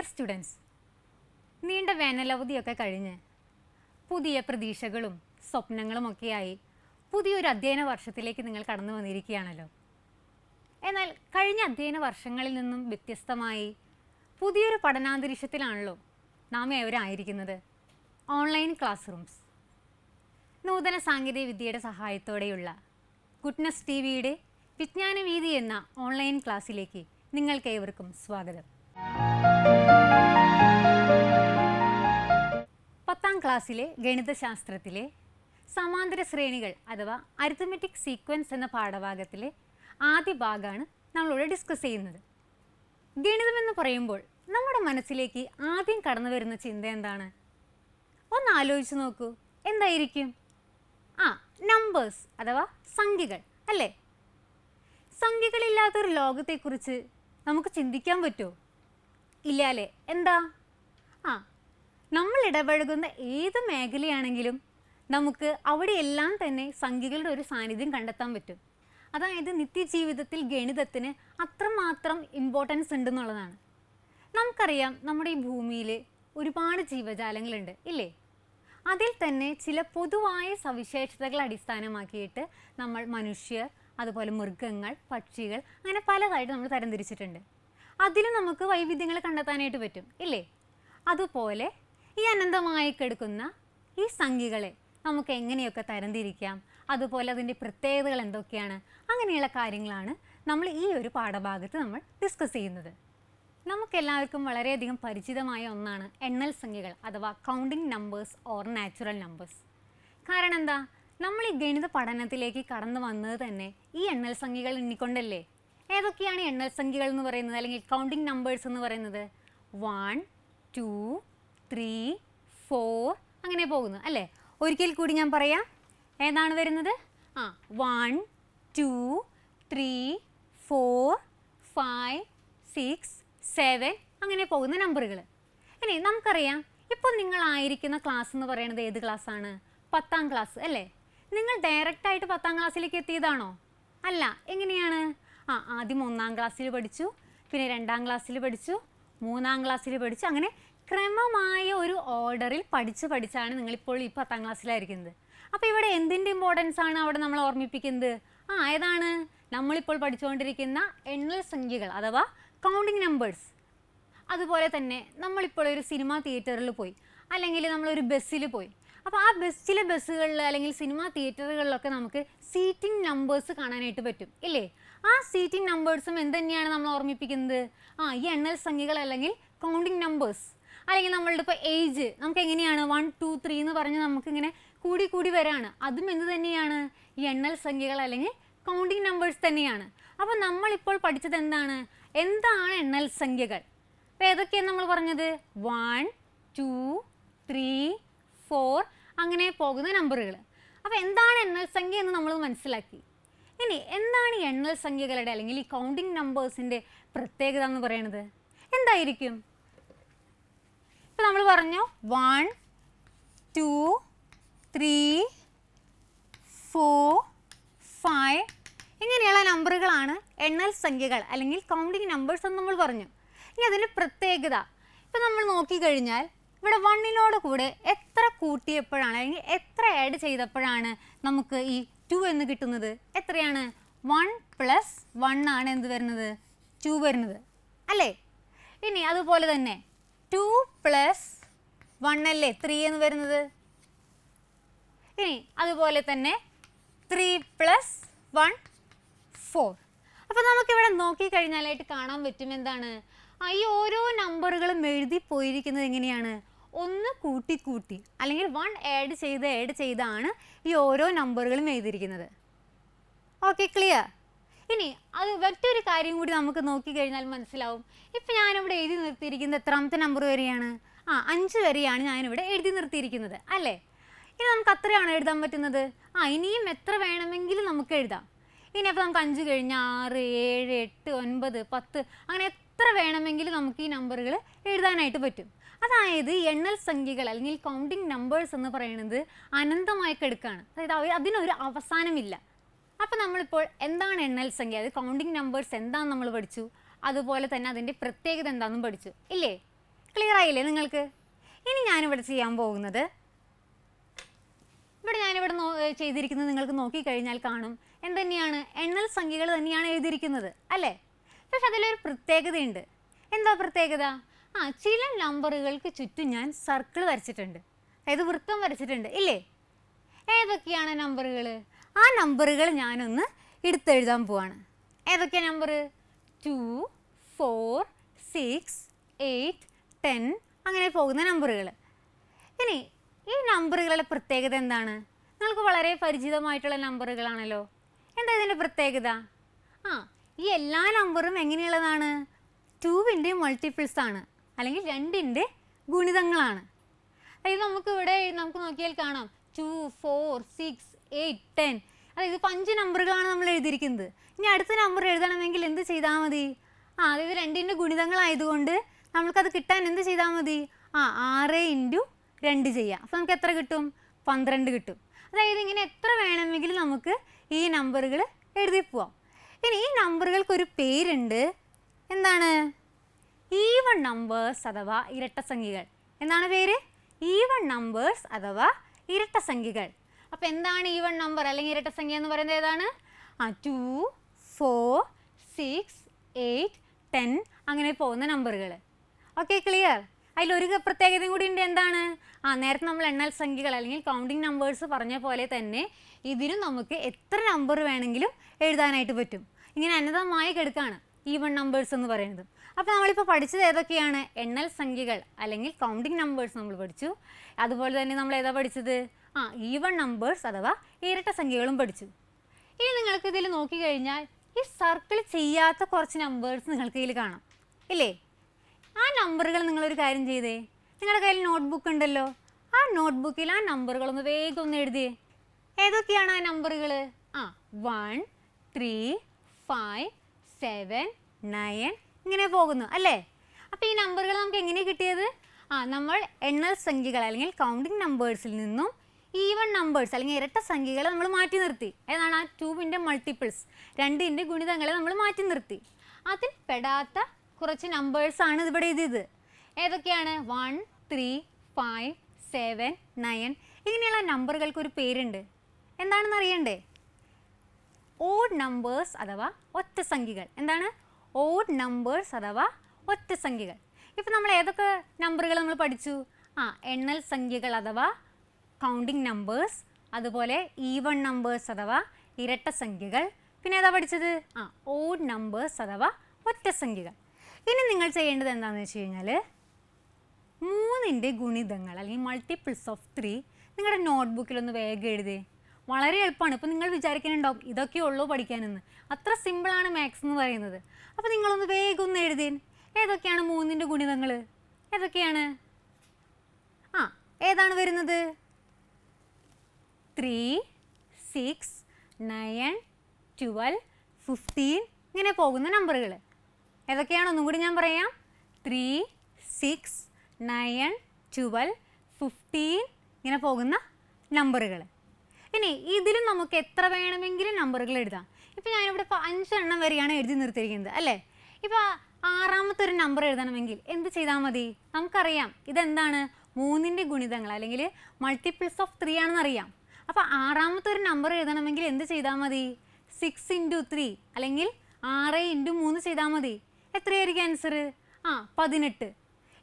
Dear students, നീണ്ട വേനലവധിയൊക്കെ കഴിഞ്ഞ് പുതിയ പ്രതീക്ഷകളും സ്വപ്നങ്ങളുമൊക്കെയായി പുതിയൊരു അധ്യയന വർഷത്തിലേക്ക് നിങ്ങൾ കടന്നു വന്നിരിക്കുകയാണല്ലോ. എന്നാൽ കഴിഞ്ഞ അധ്യയന വർഷങ്ങളിൽ നിന്നും വ്യത്യസ്തമായി പുതിയൊരു പഠനാന്തരീക്ഷത്തിലാണല്ലോ നാം ഏവരും ആയിരിക്കുന്നത്. Online class rooms. നൂതന സാങ്കേതിക വിദ്യയുടെ സഹായത്തോടെയുള്ള ഗുഡ്നസ് ടി വിയുടെ വിജ്ഞാനവീതി എന്ന ഓൺലൈൻ ക്ലാസ്സിലേക്ക് നിങ്ങൾക്കേവർക്കും സ്വാഗതം. 10ാം ക്ലാസ്സിലെ ഗണിതശാസ്ത്രത്തിലെ സമാന്തര ശ്രേണികൾ അഥവാ അരിത്മെറ്റിക് സീക്വൻസ് എന്ന പാഠഭാഗത്തിലെ ആദ്യ ഭാഗമാണ് നമ്മളിവിടെ ഡിസ്കസ് ചെയ്യുന്നത്. ഗണിതമെന്ന് പറയുമ്പോൾ നമ്മുടെ മനസ്സിലേക്ക് ആദ്യം കടന്നു വരുന്ന ചിന്ത എന്താണ്? ഒന്ന് ആലോചിച്ച് നോക്കൂ, എന്തായിരിക്കും? നമ്പേഴ്സ് അഥവാ സംഖ്യകൾ അല്ലേ? സംഖ്യകളില്ലാത്തൊരു ലോകത്തെക്കുറിച്ച് നമുക്ക് ചിന്തിക്കാൻ പറ്റുമോ? ഇല്ല അല്ലേ? എന്താ? നമ്മൾ ഇടപഴകുന്ന ഏത് മേഖലയാണെങ്കിലും നമുക്ക് അവിടെയെല്ലാം തന്നെ സംഖ്യകളുടെ ഒരു സാന്നിധ്യം കണ്ടെത്താൻ പറ്റും. അതായത് നിത്യജീവിതത്തിൽ ഗണിതത്തിന് അത്രമാത്രം ഇമ്പോർട്ടൻസ് ഉണ്ടെന്നുള്ളതാണ്. നമുക്കറിയാം, നമ്മുടെ ഈ ഭൂമിയിൽ ഒരുപാട് ജീവജാലങ്ങളുണ്ട് ഇല്ലേ? അതിൽ തന്നെ ചില പൊതുവായ സവിശേഷതകൾ അടിസ്ഥാനമാക്കിയിട്ട് നമ്മൾ മനുഷ്യർ, അതുപോലെ മൃഗങ്ങൾ, പക്ഷികൾ, അങ്ങനെ പലതായിട്ട് നമ്മൾ തരംതിരിച്ചിട്ടുണ്ട്. അതിലും നമുക്ക് വൈവിധ്യങ്ങൾ കണ്ടെത്താനായിട്ട് പറ്റും ഇല്ലേ? അതുപോലെ ഈ അനന്തമായി കിടക്കുന്ന ഈ സംഖ്യകളെ നമുക്ക് എങ്ങനെയൊക്കെ തരംതിരിക്കാം, അതുപോലെ അതിൻ്റെ പ്രത്യേകതകൾ എന്തൊക്കെയാണ്, അങ്ങനെയുള്ള കാര്യങ്ങളാണ് നമ്മൾ ഈ ഒരു പാഠഭാഗത്ത് നമ്മൾ ഡിസ്കസ് ചെയ്യുന്നത്. നമുക്കെല്ലാവർക്കും വളരെയധികം പരിചിതമായ ഒന്നാണ് എണ്ണൽ സംഖ്യകൾ അഥവാ counting numbers or natural numbers. കാരണം എന്താ? നമ്മൾ ഈ ഗണിത പഠനത്തിലേക്ക് കടന്നു വന്നത് തന്നെ ഈ എണ്ണൽ സംഖ്യകൾ എണ്ണിക്കൊണ്ടല്ലേ. ഏതൊക്കെയാണ് എണ്ണൽ സംഖ്യകൾ എന്ന് പറയുന്നത്, അല്ലെങ്കിൽ കൗണ്ടിങ് നമ്പേഴ്സ് എന്ന് പറയുന്നത്? 1, 2, 3, 4 അങ്ങനെ പോകുന്നു അല്ലേ? ഒരിക്കൽ കൂടി ഞാൻ പറയാം, ഏതാണ് വരുന്നത്? 1, 2, 3, 4, 5, 6, 7 അങ്ങനെ പോകുന്ന നമ്പറുകൾ. ഇനി നമുക്കറിയാം, ഇപ്പോൾ നിങ്ങളായിരിക്കുന്ന ക്ലാസ് എന്ന് പറയുന്നത് ഏത് ക്ലാസ്സാണ്? 10ാം ക്ലാസ് അല്ലേ? നിങ്ങൾ ഡയറക്റ്റായിട്ട് 10ാം ക്ലാസ്സിലേക്ക് എത്തിയതാണോ? അല്ല. എങ്ങനെയാണ്? ആദ്യം 1ാം ക്ലാസ്സിൽ പഠിച്ചു, പിന്നെ 2ാം ക്ലാസ്സിൽ പഠിച്ചു, 3ാം ക്ലാസ്സിൽ പഠിച്ചു, അങ്ങനെ ക്രമമായ ഒരു ഓർഡറിൽ പഠിച്ചാണ് നിങ്ങളിപ്പോൾ ഈ 10ാം ക്ലാസ്സിലായിരിക്കുന്നത്. അപ്പോൾ ഇവിടെ എന്തിൻ്റെ ഇമ്പോർട്ടൻസ് ആണ് അവിടെ നമ്മൾ ഓർമ്മിപ്പിക്കുന്നത്? ഏതാണ്? നമ്മളിപ്പോൾ പഠിച്ചുകൊണ്ടിരിക്കുന്ന എണ്ണൽ സംഖ്യകൾ അഥവാ കൗണ്ടിങ് നമ്പേഴ്സ്. അതുപോലെ തന്നെ നമ്മളിപ്പോൾ ഒരു സിനിമ തിയേറ്ററിൽ പോയി, അല്ലെങ്കിൽ നമ്മളൊരു ബസ്സിൽ പോയി. അപ്പോൾ ആ ബസ്സുകളിൽ അല്ലെങ്കിൽ സിനിമ തിയേറ്ററുകളിലൊക്കെ നമുക്ക് സീറ്റിംഗ് നമ്പേഴ്സ് കാണാനായിട്ട് പറ്റും ഇല്ലേ? ആ സീറ്റിംഗ് നമ്പേഴ്സും എന്തുതന്നെയാണ് നമ്മൾ ഓർമ്മിപ്പിക്കുന്നത്? ഈ എണ്ണൽ സംഖ്യകൾ അല്ലെങ്കിൽ കൗണ്ടിങ് നമ്പേഴ്സ്. അല്ലെങ്കിൽ നമ്മളുടെ ഇപ്പോൾ ഏജ് നമുക്ക് എങ്ങനെയാണ് 1, 2, 3 എന്ന് പറഞ്ഞ് നമുക്കിങ്ങനെ കൂടി വരാണ്. അതും എന്ത് തന്നെയാണ്? ഈ എണ്ണൽ സംഖ്യകൾ അല്ലെങ്കിൽ കൗണ്ടിങ് നമ്പേഴ്സ് തന്നെയാണ്. അപ്പോൾ നമ്മളിപ്പോൾ പഠിച്ചത് എന്താണ് എണ്ണൽ സംഖ്യകൾ? അപ്പോൾ ഏതൊക്കെയാണ് നമ്മൾ പറഞ്ഞത്? 1, 2, 3, 4 അങ്ങനെ പോകുന്ന നമ്പറുകൾ. അപ്പോൾ എന്താണ് എണ്ണൽ സംഖ്യ എന്ന് നമ്മൾ മനസ്സിലാക്കി. ഇനി എന്താണ് ഈ എണ്ണൽ സംഖ്യകളുടെ അല്ലെങ്കിൽ ഈ കൗണ്ടിങ് നമ്പേഴ്സിൻ്റെ പ്രത്യേകത എന്ന് പറയുന്നത്? എന്തായിരിക്കും? ഇപ്പോൾ നമ്മൾ പറഞ്ഞു 1, 2, 3, 4, 5 ഇങ്ങനെയുള്ള നമ്പറുകളാണ് എണ്ണൽ സംഖ്യകൾ അല്ലെങ്കിൽ കൗണ്ടിങ് നമ്പേഴ്സ് എന്ന് നമ്മൾ പറഞ്ഞു. ഇനി അതിൻ്റെ പ്രത്യേകത ഇപ്പോൾ നമ്മൾ നോക്കിക്കഴിഞ്ഞാൽ ഇവിടെ 1നോട് കൂടെ എത്ര കൂട്ടിയപ്പോഴാണ് അല്ലെങ്കിൽ എത്ര ആഡ് ചെയ്തപ്പോഴാണ് നമുക്ക് ഈ 2 എന്ന് കിട്ടുന്നത്? എത്രയാണ്? 1 + 1 ആണ് എന്ത് വരുന്നത്? 2 വരുന്നത് അല്ലേ? ഇനി അതുപോലെ തന്നെ 2 + 1 അല്ലേ 3 എന്ന് വരുന്നത്? ഇനി അതുപോലെ തന്നെ 3 + 1 4. അപ്പോൾ നമുക്കിവിടെ നോക്കിക്കഴിഞ്ഞാലായിട്ട് കാണാൻ പറ്റും എന്താണ്? ഈ ഓരോ നമ്പറുകളും എഴുതി പോയിരിക്കുന്നത് എങ്ങനെയാണ്? ഒന്ന് കൂട്ടി അല്ലെങ്കിൽ 1 ആഡ് ചെയ്താണ് ഈ ഓരോ നമ്പറുകളും എഴുതിയിരിക്കുന്നത്. Okay, clear? ഇനി അത് മറ്റൊരു കാര്യം കൂടി നമുക്ക് നോക്കിക്കഴിഞ്ഞാൽ മനസ്സിലാവും. ഇപ്പം ഞാനിവിടെ എഴുതി നിർത്തിയിരിക്കുന്നത് എത്രാമത്തെ നമ്പർ വരെയാണ്? 5 വരെയാണ് ഞാനിവിടെ എഴുതി നിർത്തിയിരിക്കുന്നത് അല്ലേ? ഇനി നമുക്ക് അത്രയാണ് എഴുതാൻ പറ്റുന്നത്. ഇനിയും എത്ര വേണമെങ്കിലും നമുക്ക് എഴുതാം. ഇനി അപ്പോൾ നമുക്ക് 5 കഴിഞ്ഞ് 6, 7, 8, 9, 10 അങ്ങനെ എത്ര വേണമെങ്കിലും നമുക്ക് ഈ നമ്പറുകൾ എഴുതാനായിട്ട് പറ്റും. അതായത് എണ്ണൽ സംഖ്യകൾ അല്ലെങ്കിൽ കൗണ്ടിങ് നമ്പേഴ്സ് എന്ന് പറയുന്നത് അനന്തമായി കിടക്കുകയാണ്. അതായത് അതിനൊരു അവസാനമില്ല. അപ്പോൾ നമ്മളിപ്പോൾ എന്താണ് എണ്ണൽ സംഖ്യ, അത് കൗണ്ടിങ് നമ്പേഴ്സ് എന്താണെന്ന് നമ്മൾ പഠിച്ചു. അതുപോലെ തന്നെ അതിൻ്റെ പ്രത്യേകത എന്താണെന്നും പഠിച്ചു ഇല്ലേ? ക്ലിയർ ആയില്ലേ നിങ്ങൾക്ക്? ഇനി ഞാനിവിടെ ചെയ്യാൻ പോകുന്നത്, ഞാനിവിടെ ചെയ്തിരിക്കുന്നത് നിങ്ങൾക്ക് നോക്കിക്കഴിഞ്ഞാൽ കാണും എന്തുതന്നെയാണ്, എണ്ണൽ സംഖ്യകൾ തന്നെയാണ് എഴുതിയിരിക്കുന്നത് അല്ലേ? പക്ഷെ അതിലൊരു പ്രത്യേകതയുണ്ട്. എന്താ പ്രത്യേകത? ചില നമ്പറുകൾക്ക് ചുറ്റും ഞാൻ സർക്കിൾ വരച്ചിട്ടുണ്ട്, അതായത് വൃത്തം വരച്ചിട്ടുണ്ട് ഇല്ലേ? ഏതൊക്കെയാണ് നമ്പറുകൾ? ആ നമ്പറുകൾ ഞാനൊന്ന് എടുത്തെഴുതാൻ പോവാണ്. ഏതൊക്കെയാണ് നമ്പർ? 2, 4, 6, 8, 10 അങ്ങനെ പോകുന്ന നമ്പറുകൾ. ഇനി ഈ നമ്പറുകളുടെ പ്രത്യേകത എന്താണ്? നിങ്ങൾക്ക് വളരെ പരിചിതമായിട്ടുള്ള നമ്പറുകളാണല്ലോ. എന്താ ഇതിൻ്റെ പ്രത്യേകത? ഈ എല്ലാ നമ്പറും എങ്ങനെയുള്ളതാണ്? 2ൻ്റെ മൾട്ടിപ്പിൾസ് ആണ്, അല്ലെങ്കിൽ 2ൻ്റെ ഗുണിതങ്ങളാണ്. അതായത് നമുക്ക് നോക്കിയാൽ കാണാം 2, 4, 6, 8, 10. അതായത് ഇപ്പോൾ 5 നമ്പറുകളാണ് നമ്മൾ എഴുതിയിരിക്കുന്നത്. ഇനി അടുത്ത നമ്പർ എഴുതണമെങ്കിൽ എന്ത് ചെയ്താൽ മതി? അതായത് 2ൻ്റെ ഗുണിതങ്ങളായതുകൊണ്ട് നമ്മൾക്കത് കിട്ടാൻ എന്ത് ചെയ്താൽ മതി? 6 × 2 ചെയ്യാം. അപ്പോൾ നമുക്ക് എത്ര കിട്ടും? 12 കിട്ടും. അതായത് ഇങ്ങനെ എത്ര വേണമെങ്കിലും നമുക്ക് ഈ നമ്പറുകൾ എഴുതി പോവാം. ഇനി ഈ നമ്പറുകൾക്കൊരു പേരുണ്ട്. എന്താണ്? ഈവൺ നമ്പേഴ്സ് അഥവാ ഇരട്ടസംഖ്യകൾ. എന്താണ് പേര്? ഈവൺ നമ്പേഴ്സ് അഥവാ ഇരട്ടസംഖ്യകൾ. അപ്പോൾ എന്താണ് ഈവൺ നമ്പർ അല്ലെങ്കിൽ ഇരട്ടസംഖ്യ എന്ന് പറയുന്നത്? ഏതാണ്? 2, 4, 6, 8, 10 അങ്ങനെ പോകുന്ന നമ്പറുകൾ. Okay, clear? അതിലൊരു പ്രത്യേകതയും കൂടി ഉണ്ട്. എന്താണ്? നേരത്തെ നമ്മൾ എണ്ണൽ സംഖ്യകൾ അല്ലെങ്കിൽ കൗണ്ടിങ് നമ്പേഴ്സ് പറഞ്ഞ പോലെ തന്നെ ഇതിനും നമുക്ക് എത്ര നമ്പർ വേണമെങ്കിലും എഴുതാനായിട്ട് പറ്റും. ഇങ്ങനെ അനന്തമായി കിടക്കുകയാണ് ഈവൺ നമ്പേഴ്സ് എന്ന് പറയുന്നത്. അപ്പോൾ നമ്മളിപ്പോൾ പഠിച്ചത് ഏതൊക്കെയാണ്? എണ്ണൽ സംഖ്യകൾ അല്ലെങ്കിൽ കൗണ്ടിങ് നമ്പേഴ്സ് നമ്മൾ പഠിച്ചു. അതുപോലെ തന്നെ നമ്മൾ ഏതാ പഠിച്ചത്? ഈവൺ നമ്പേഴ്സ് അഥവാ ഇരട്ട സംഖ്യകളും പഠിച്ചു. ഇനി നിങ്ങൾക്ക് ഇതിൽ നോക്കിക്കഴിഞ്ഞാൽ ഈ സർക്കിൾ ചെയ്യാത്ത കുറച്ച് നമ്പേഴ്സ് നിങ്ങൾക്ക് ഇതിൽ കാണാം ഇല്ലേ? ആ നമ്പറുകൾ നിങ്ങളൊരു കാര്യം ചെയ്തേ, നിങ്ങളുടെ കയ്യിൽ നോട്ട്ബുക്ക് ഉണ്ടല്ലോ, ആ നോട്ട്ബുക്കിൽ ആ നമ്പറുകളൊന്ന് വേഗം ഒന്ന് എഴുതിയേ. ഏതൊക്കെയാണ് ആ നമ്പറുകൾ? 1, 3, 5, 7, 9 ഇങ്ങനെ പോകുന്നു അല്ലേ? അപ്പോൾ ഈ നമ്പറുകൾ നമുക്ക് എങ്ങനെയാണ് കിട്ടിയത്? നമ്മൾ എണ്ണൽ സംഖ്യകൾ അല്ലെങ്കിൽ കൗണ്ടിങ് നമ്പേഴ്സിൽ നിന്നും ഈവൺ നമ്പേഴ്സ് അല്ലെങ്കിൽ ഇരട്ട സംഖ്യകളെ നമ്മൾ മാറ്റി നിർത്തി. ഏതാണ്? 2ൻ്റെ മൾട്ടിപ്പിൾസ് 2ൻ്റെ ഗുണിതങ്ങളെ നമ്മൾ മാറ്റി നിർത്തി. അതിൽ പെടാത്ത കുറച്ച് നമ്പേഴ്സാണ് ഇവിടെ എഴുതിയത്. ഏതൊക്കെയാണ്? 1, 3, 5, 7, 9 ഇങ്ങനെയുള്ള നമ്പറുകൾക്കൊരു പേരുണ്ട്. എന്താണെന്ന് അറിയണ്ടേ? ഓഡ് നമ്പേഴ്സ് അഥവാ ഒറ്റ സംഖ്യകൾ. എന്താണ്? ഓഡ് നമ്പേഴ്സ് അഥവാ ഒറ്റ സംഖ്യകൾ. ഇപ്പോൾ നമ്മൾ ഏതൊക്കെ നമ്പറുകൾ നമ്മൾ പഠിച്ചു? എണ്ണൽ സംഖ്യകൾ അഥവാ കൗണ്ടിങ് നമ്പേഴ്സ്, അതുപോലെ ഈവൺ നമ്പേഴ്സ് അഥവാ ഇരട്ട സംഖ്യകൾ. പിന്നെ ഏതാ പഠിച്ചത്? ഓഡ് നമ്പേഴ്സ് അഥവാ ഒറ്റ സംഖ്യകൾ. ഇനി നിങ്ങൾ ചെയ്യേണ്ടത് എന്താണെന്ന് വെച്ച് കഴിഞ്ഞാൽ 3ൻ്റെ ഗുണിതങ്ങൾ അല്ലെങ്കിൽ മൾട്ടിപ്പിൾസ് ഓഫ് 3 നിങ്ങളുടെ നോട്ട്ബുക്കിലൊന്ന് വേഗം എഴുതേ. വളരെ എളുപ്പമാണ്. ഇപ്പോൾ നിങ്ങൾ വിചാരിക്കുന്നുണ്ടാവും ഇതൊക്കെ ഉള്ളൂ പഠിക്കാനെന്ന്. അത്ര സിമ്പിളാണ് മാത്സ് എന്ന് പറയുന്നത്. അപ്പോൾ നിങ്ങളൊന്ന് വേഗം ഒന്ന് എഴുതേ. ഏതൊക്കെയാണ് 3ൻ്റെ ഗുണിതങ്ങൾ? ഏതൊക്കെയാണ്? ഏതാണ് വരുന്നത്? 3, 6, 9, 12, 15 ഇങ്ങനെ പോകുന്ന നമ്പറുകൾ. ഏതൊക്കെയാണ്? ഒന്നും കൂടി ഞാൻ പറയാം. 3, 6, 9, 12, 15 ഇങ്ങനെ പോകുന്ന നമ്പറുകൾ. ഇനി ഇതിലും നമുക്ക് എത്ര വേണമെങ്കിലും നമ്പറുകൾ എഴുതാം. ഇപ്പോൾ ഞാനിവിടെ ഇപ്പോൾ 5 എണ്ണം വരെയാണ് എഴുതി നിർത്തിയിരിക്കുന്നത് അല്ലേ? ഇപ്പോൾ 6ാമത്തെ ഒരു നമ്പർ എഴുതണമെങ്കിൽ എന്ത് ചെയ്താൽ മതി? നമുക്കറിയാം ഇതെന്താണ്? 3ൻ്റെ ഗുണിതങ്ങൾ അല്ലെങ്കിൽ മൾട്ടിപ്പിൾസ് ഓഫ് 3 ആണെന്ന് അറിയാം. അപ്പോൾ 6ാമത്തെ ഒരു നമ്പർ എഴുതണമെങ്കിൽ എന്ത് ചെയ്താൽ മതി? 6 × 3 അല്ലെങ്കിൽ 6 × 3 ചെയ്താൽ മതി. എത്രയായിരിക്കും ആൻസർ? 18.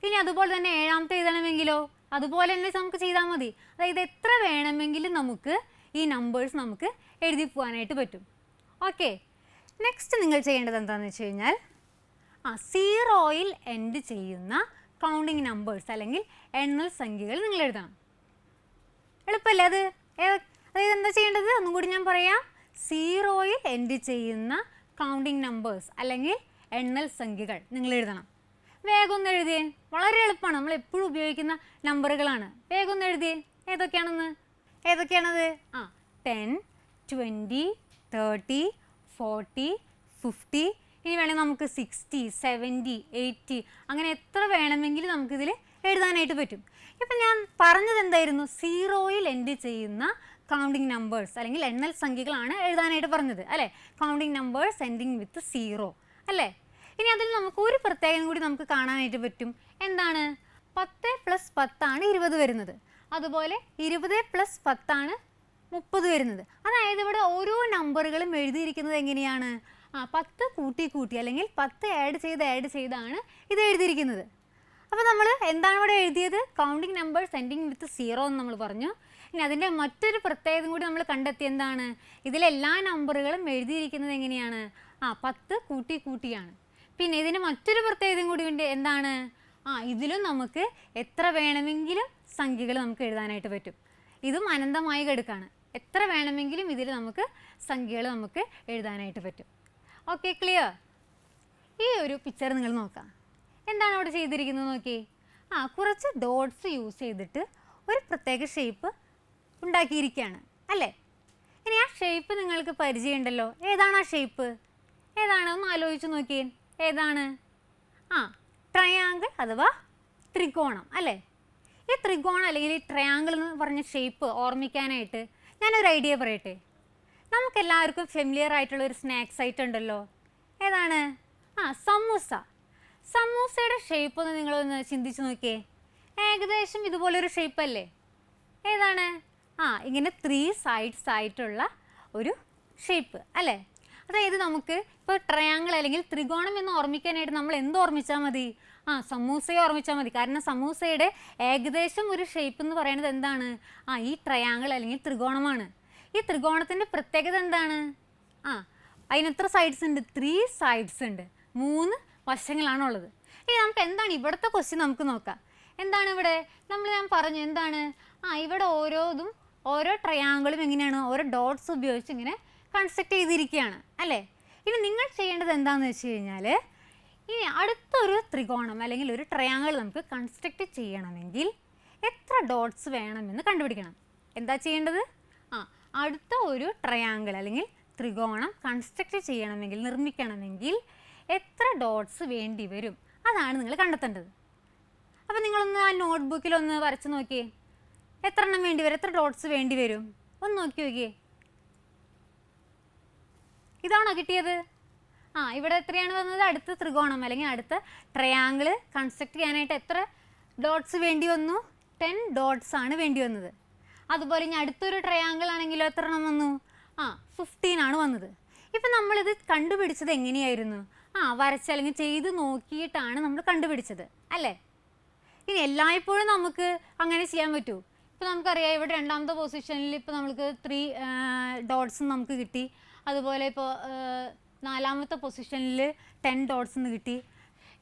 ഇനി അതുപോലെ തന്നെ 7ാമത്തെ എഴുതണമെങ്കിലോ അതുപോലെ തന്നെ നമുക്ക് ചെയ്താൽ മതി. അതായത് എത്ര വേണമെങ്കിലും നമുക്ക് ഈ നമ്പേഴ്സ് നമുക്ക് എഴുതി പോകാനായിട്ട് പറ്റും. ഓക്കെ, നെക്സ്റ്റ് നിങ്ങൾ ചെയ്യേണ്ടത് എന്താണെന്ന് വെച്ച് കഴിഞ്ഞാൽ 0യിൽ എൻഡ് ചെയ്യുന്ന കൗണ്ടിങ് നമ്പേഴ്സ് അല്ലെങ്കിൽ എണ്ണൽ സംഖ്യകൾ നിങ്ങൾ എഴുതണം. എളുപ്പമല്ലേ അത്? അതായത് എന്താ ചെയ്യേണ്ടത്? ഒന്നും കൂടി ഞാൻ പറയാം. 0യിൽ എൻഡ് ചെയ്യുന്ന കൗണ്ടിങ് നമ്പേഴ്സ് അല്ലെങ്കിൽ എണ്ണൽ സംഖ്യകൾ നിങ്ങൾ എഴുതണം. വേഗം ഒന്ന് എഴുതിയേ. വളരെ എളുപ്പമാണ്. നമ്മൾ എപ്പോഴും ഉപയോഗിക്കുന്ന നമ്പറുകളാണ്. വേഗം ഒന്ന് എഴുതിയേ. ഏതൊക്കെയാണത്? 10, 20, 30, 40, 50 ഇനി വേണമെങ്കിൽ നമുക്ക് 60, 70, 80 അങ്ങനെ എത്ര വേണമെങ്കിലും നമുക്കിതിൽ എഴുതാനായിട്ട് പറ്റും. ഇപ്പം ഞാൻ പറഞ്ഞത് എന്തായിരുന്നു? 0യിൽ എൻഡ് ചെയ്യുന്ന കൗണ്ടിങ് നമ്പേഴ്സ് അല്ലെങ്കിൽ എണ്ണൽ സംഖ്യകളാണ് എഴുതാനായിട്ട് പറഞ്ഞത് അല്ലേ? കൗണ്ടിങ് നമ്പേഴ്സ് എൻഡിങ് വിത്ത് 0 അല്ലേ? ഇനി അതിൽ നമുക്ക് ഒരു പ്രത്യേകം കൂടി നമുക്ക് കാണാനായിട്ട് പറ്റും. എന്താണ്? 10 + 10 ആണ് 20 വരുന്നത്. അതുപോലെ 20 + 10 ആണ് 30 വരുന്നത്. അതായത് ഇവിടെ ഓരോ നമ്പറുകളും എഴുതിയിരിക്കുന്നത് എങ്ങനെയാണ്? 10 കൂട്ടി അല്ലെങ്കിൽ 10 ആഡ് ചെയ്താണ് ഇത് എഴുതിയിരിക്കുന്നത്. അപ്പോൾ നമ്മൾ എന്താണ് ഇവിടെ എഴുതിയത്? കൗണ്ടിങ് നമ്പേഴ്സ് എൻഡിങ് വിത്ത് 0 എന്ന് നമ്മൾ പറഞ്ഞു. ഇനി അതിൻ്റെ മറ്റൊരു പ്രത്യേകത കൂടി നമ്മൾ കണ്ടെത്തി. എന്താണ്? ഇതിലെല്ലാ നമ്പറുകളും എഴുതിയിരിക്കുന്നത് എങ്ങനെയാണ്? 10 കൂട്ടിയാണ്. പിന്നെ ഇതിന് മറ്റൊരു പ്രത്യേകതയും കൂടി ഉണ്ട്. എന്താണ്? ഇതിലും നമുക്ക് എത്ര വേണമെങ്കിലും സംഖ്യകൾ നമുക്ക് എഴുതാനായിട്ട് പറ്റും. ഇതും അനന്തമായ ഘടകമാണ്. എത്ര വേണമെങ്കിലും ഇതിൽ നമുക്ക് സംഖ്യകൾ നമുക്ക് എഴുതാനായിട്ട് പറ്റും. Okay, clear? ഈ ഒരു പിക്ചർ നിങ്ങൾ നോക്കാം. എന്താണ് അവിടെ ചെയ്തിരിക്കുന്നത് നോക്കി. കുറച്ച് ഡോട്ട്സ് യൂസ് ചെയ്തിട്ട് ഒരു പ്രത്യേക ഷേപ്പ് ഉണ്ടാക്കിയിരിക്കുകയാണ് അല്ലേ? ഇനി ആ ഷേപ്പ് നിങ്ങൾക്ക് പരിചയമുണ്ടല്ലോ. ഏതാണ് ആ ഷേപ്പ്? ഏതാണ്? ഒന്ന് ആലോചിച്ച് നോക്കിയേ. ഏതാണ്? ട്രയാങ്കിൾ അഥവാ ത്രികോണം അല്ലേ? ഈ ത്രികോണം അല്ലെങ്കിൽ ഈ ട്രയാങ്കിൾ എന്ന് പറഞ്ഞ ഷേപ്പ് ഓർമ്മിക്കാനായിട്ട് ഞാനൊരു ഐഡിയ പറയട്ടെ. നമുക്കെല്ലാവർക്കും ഫെമിലിയർ ആയിട്ടുള്ള ഒരു സ്നാക്സ് ഐറ്റം ഉണ്ടല്ലോ. ഏതാണ്? സമൂസ. സമൂസയുടെ ഷേപ്പ് ഒന്ന് നിങ്ങളൊന്ന് ചിന്തിച്ച് നോക്കിയേ. ഏകദേശം ഇതുപോലൊരു ഷേപ്പ് അല്ലേ? ഏതാണ്? ഇങ്ങനെ 3 സൈഡ്സ് ആയിട്ടുള്ള ഒരു ഷേപ്പ് അല്ലേ? അതായത് നമുക്ക് ഇപ്പോൾ ട്രയാങ്കിൾ അല്ലെങ്കിൽ ത്രികോണം എന്ന് ഓർമ്മിക്കാനായിട്ട് നമ്മൾ എന്ത് ഓർമ്മിച്ചാൽ മതി? സമൂസയെ ഓർമ്മിച്ചാൽ മതി. കാരണം സമൂസയുടെ ഏകദേശം ഒരു ഷേപ്പ് എന്ന് പറയുന്നത് എന്താണ്? ഈ ട്രയാങ്കിൾ അല്ലെങ്കിൽ ത്രികോണമാണ്. ഈ ത്രികോണത്തിൻ്റെ പ്രത്യേകത എന്താണ്? അതിനെത്ര സൈഡ്സ് ഉണ്ട്? 3 സൈഡ്സ് ഉണ്ട്. 3 വശങ്ങളാണുള്ളത്. ഇനി നമുക്ക് എന്താണ് ഇവിടുത്തെ ക്വസ്റ്റ്യൻ നമുക്ക് നോക്കാം. എന്താണ് ഇവിടെ? ഞാൻ പറഞ്ഞു എന്താണ്? ഇവിടെ ഓരോ ട്രയാങ്കിളും എങ്ങനെയാണ്? ഓരോ ഡോട്ട്സ് ഉപയോഗിച്ച് ഇങ്ങനെ കൺസ്ട്രക്ട് ചെയ്തിരിക്കുകയാണ് അല്ലേ? ഇനി നിങ്ങൾ ചെയ്യേണ്ടത് എന്താണെന്ന് വെച്ച് കഴിഞ്ഞാൽ, ഇനി അടുത്തൊരു ത്രികോണം അല്ലെങ്കിൽ ഒരു ട്രയാങ്കിൾ നമുക്ക് കൺസ്ട്രക്ട് ചെയ്യണമെങ്കിൽ എത്ര ഡോട്ട്സ് വേണമെന്ന് കണ്ടുപിടിക്കണം. എന്താ ചെയ്യേണ്ടത്? അടുത്ത ഒരു ട്രയാങ്കിൾ അല്ലെങ്കിൽ ത്രികോണം കൺസ്ട്രക്ട് ചെയ്യണമെങ്കിൽ, നിർമ്മിക്കണമെങ്കിൽ എത്ര ഡോട്ട്സ് വേണ്ടി വരും? അതാണ് നിങ്ങൾ കണ്ടെത്തേണ്ടത്. അപ്പോൾ നിങ്ങളൊന്ന് ആ നോട്ട്ബുക്കിലൊന്ന് വരച്ച് നോക്കിയേ. എത്ര എണ്ണം വേണ്ടി വരും? എത്ര ഡോട്ട്സ് വേണ്ടി വരും? ഒന്ന് നോക്കിയേ. ഇതാണോ കിട്ടിയത്? ഇവിടെ എത്രയാണ് വന്നത്? അടുത്ത ത്രികോണം അല്ലെങ്കിൽ അടുത്ത ട്രയാങ്കിൾ കൺസ്ട്രക്ട് ചെയ്യാനായിട്ട് എത്ര ഡോട്ട്സ് വേണ്ടി വന്നു? 10 ഡോട്ട്സ് ആണ് വേണ്ടി വന്നത്. അതുപോലെ ഇനി അടുത്തൊരു ട്രയാങ്കിൾ ആണെങ്കിലോ എത്ര എണ്ണം വന്നു? 15 ആണ് വന്നത്. ഇപ്പം നമ്മളിത് കണ്ടുപിടിച്ചത് എങ്ങനെയായിരുന്നു? വരച്ച് അല്ലെങ്കിൽ ചെയ്ത് നോക്കിയിട്ടാണ് നമ്മൾ കണ്ടുപിടിച്ചത് അല്ലേ? ഇനി എല്ലായ്പ്പോഴും നമുക്ക് അങ്ങനെ ചെയ്യാൻ പറ്റുമോ? ഇപ്പോൾ നമുക്കറിയാം ഇവിടെ രണ്ടാമത്തെ പൊസിഷനിൽ ഇപ്പോൾ നമുക്ക് 3 ഡോട്ട്സ് നമുക്ക് കിട്ടി. അതുപോലെ ഇപ്പോൾ നാലാമത്തെ പൊസിഷനിൽ 10 ഡോട്ട്സ് എന്ന് കിട്ടി.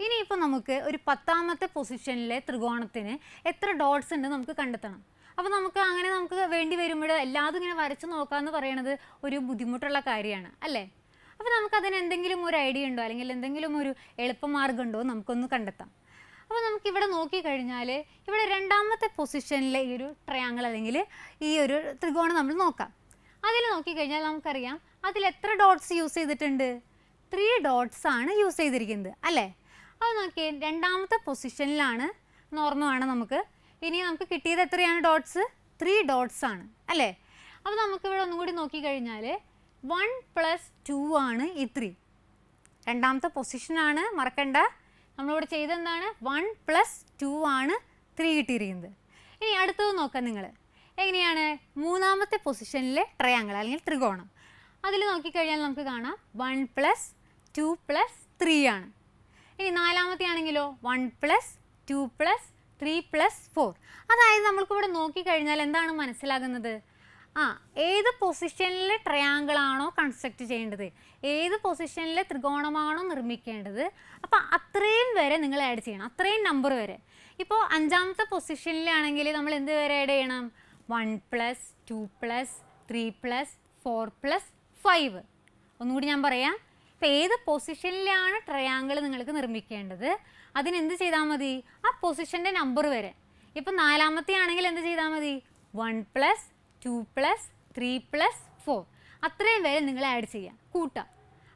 ഇനിയിപ്പോൾ നമുക്ക് ഒരു 10ാമത്തെ പൊസിഷനിലെ ത്രികോണത്തിന് എത്ര ഡോട്ട്സ് ഉണ്ട് നമുക്ക് കണ്ടെത്തണം. അപ്പോൾ നമുക്ക് വേണ്ടി വരുമ്പോൾ എല്ലാതും ഇങ്ങനെ വരച്ച് നോക്കാമെന്ന് പറയുന്നത് ഒരു ബുദ്ധിമുട്ടുള്ള കാര്യമാണ് അല്ലേ? അപ്പോൾ നമുക്കതിന് എന്തെങ്കിലും ഒരു ഐഡിയ ഉണ്ടോ അല്ലെങ്കിൽ എന്തെങ്കിലും ഒരു എളുപ്പമാർഗ്ഗം ഉണ്ടോ നമുക്കൊന്ന് കണ്ടെത്താം. അപ്പോൾ നമുക്കിവിടെ നോക്കിക്കഴിഞ്ഞാൽ ഇവിടെ രണ്ടാമത്തെ പൊസിഷനിലെ ഈ ഒരു ട്രയാങ്കിൾ അല്ലെങ്കിൽ ഈ ഒരു ത്രികോണം നമ്മൾ നോക്കാം. അതിൽ നോക്കിക്കഴിഞ്ഞാൽ നമുക്കറിയാം അതിൽ എത്ര ഡോട്ട്സ് യൂസ് ചെയ്തിട്ടുണ്ട്? 3 ഡോട്ട്സ് ആണ് യൂസ് ചെയ്തിരിക്കുന്നത് അല്ലേ? അത് നോക്കിയേ, രണ്ടാമത്തെ പൊസിഷനിലാണ് നോർമലാണ് നമുക്ക്. ഇനി നമുക്ക് കിട്ടിയത് എത്രയാണ് ഡോട്ട്സ്? 3 ഡോട്ട്സ് ആണ് അല്ലേ? അപ്പോൾ നമുക്കിവിടെ ഒന്നുകൂടി നോക്കിക്കഴിഞ്ഞാൽ 1 + 2 ആണ് ഈ 3. രണ്ടാമത്തെ പൊസിഷനാണ്, മറക്കണ്ട. നമ്മളിവിടെ ചെയ്തെന്താണ്? 1 + 2 ആണ് 3 കിട്ടിയിരിക്കുന്നത്. ഇനി അടുത്തത് നോക്കാം നിങ്ങൾ. എങ്ങനെയാണ്? മൂന്നാമത്തെ പൊസിഷനിലെ ട്രയാങ്കിൾ അല്ലെങ്കിൽ ത്രികോണം. അതിൽ നോക്കിക്കഴിഞ്ഞാൽ നമുക്ക് കാണാം 1 + 2 + 3 ആണ്. ഇനി നാലാമത്തെ ആണെങ്കിലോ 1 + 2 + 3 + 4. അതായത് നമ്മൾക്കിവിടെ നോക്കിക്കഴിഞ്ഞാൽ എന്താണ് മനസ്സിലാകുന്നത്? ഏത് പൊസിഷനിലെ ട്രയാങ്കിൾ ആണോ കൺസ്ട്രക്ട് ചെയ്യേണ്ടത്, ഏത് പൊസിഷനിലെ ത്രികോണമാണോ നിർമ്മിക്കേണ്ടത്, അപ്പോൾ അത്രയും വരെ നിങ്ങൾ ആഡ് ചെയ്യണം, അത്രയും നമ്പർ വരെ. ഇപ്പോൾ 5ാമത്തെ പൊസിഷനിലാണെങ്കിൽ നമ്മൾ എന്ത് വരെ ആഡ് ചെയ്യണം? 1 + 2 + 3 + 4 + 5. ഒന്നുകൂടി ഞാൻ പറയാം. ഇപ്പോൾ ഏത് പൊസിഷനിലാണ് ട്രയാങ്കിൾ നിങ്ങൾക്ക് നിർമ്മിക്കേണ്ടത് അതിനെന്ത് ചെയ്താൽ മതി? ആ പൊസിഷൻ്റെ നമ്പർ വരെ. ഇപ്പോൾ നാലാമത്തെ ആണെങ്കിൽ എന്ത് ചെയ്താൽ മതി? 1 + 2 + 3 + 4. അത്രയും വരെ നിങ്ങൾ ആഡ് ചെയ്യാം, കൂട്ടാം.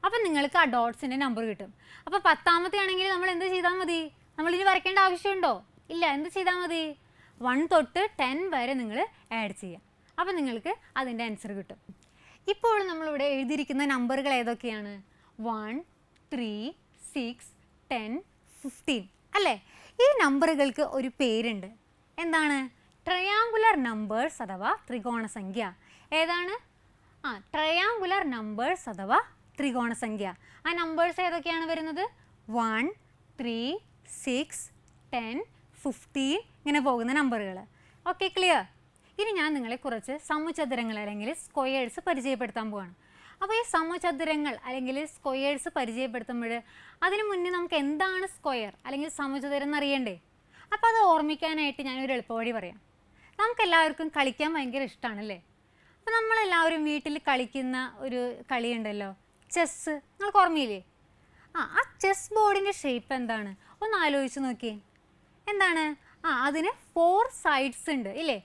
അപ്പം നിങ്ങൾക്ക് ആ ഡോട്ട്സിൻ്റെ നമ്പർ കിട്ടും. അപ്പോൾ 10ാമത്തെ ആണെങ്കിൽ നമ്മൾ എന്ത് ചെയ്താൽ മതി? നമ്മളിനി വരയ്ക്കേണ്ട ആവശ്യമുണ്ടോ? ഇല്ല. എന്ത് ചെയ്താൽ മതി? 1 തൊട്ട് 10 വരെ നിങ്ങൾ ആഡ് ചെയ്യാം. അപ്പം നിങ്ങൾക്ക് അതിൻ്റെ ആൻസർ കിട്ടും. ഇപ്പോൾ നമ്മളിവിടെ എഴുതിയിരിക്കുന്ന നമ്പറുകൾ ഏതൊക്കെയാണ്? 1, 3, 6, 10, 15 അല്ലേ? ഈ നമ്പറുകൾക്ക് ഒരു പേരുണ്ട്. എന്താണ്? ട്രയാങ്കുലർ നമ്പേഴ്സ് അഥവാ ത്രികോണസംഖ്യ. ഏതാണ്? ട്രയാങ്കുലർ നമ്പേഴ്സ് അഥവാ ത്രികോണസംഖ്യ. ആ നമ്പേഴ്സ് ഏതൊക്കെയാണ് വരുന്നത്? 1, 3, 6, 10, 15 ഇങ്ങനെ പോകുന്ന നമ്പറുകൾ. Okay, clear? ഇനി ഞാൻ നിങ്ങളെ കുറച്ച് സമചതുരങ്ങൾ അല്ലെങ്കിൽ സ്ക്വയേഴ്സ് പരിചയപ്പെടുത്താൻ പോവാണ്. അപ്പോൾ ഈ സമചതുരങ്ങൾ അല്ലെങ്കിൽ സ്ക്വയേഴ്സ് പരിചയപ്പെടുത്തുമ്പോൾ അതിന് മുന്നേ നമുക്ക് എന്താണ് സ്ക്വയർ അല്ലെങ്കിൽ സമചതുരം എന്നറിയണ്ടേ? അപ്പോൾ അത് ഓർമ്മിക്കാനായിട്ട് ഞാനൊരു എളുപ്പവഴി പറയാം. നമുക്കെല്ലാവർക്കും കളിക്കാൻ ഭയങ്കര ഇഷ്ടമാണല്ലേ? അപ്പോൾ നമ്മളെല്ലാവരും വീട്ടിൽ കളിക്കുന്ന ഒരു കളിയുണ്ടല്ലോ, ചെസ്സ്. നിങ്ങൾക്ക് ഓർമ്മയില്ലേ? ആ ചെസ് ബോർഡിൻ്റെ ഷേപ്പ് എന്താണ്? ഒന്ന് ആലോചിച്ച് നോക്കിയേ. എന്താണ്? അതിന് 4 സൈഡ്സ് ഉണ്ട് ഇല്ലേ?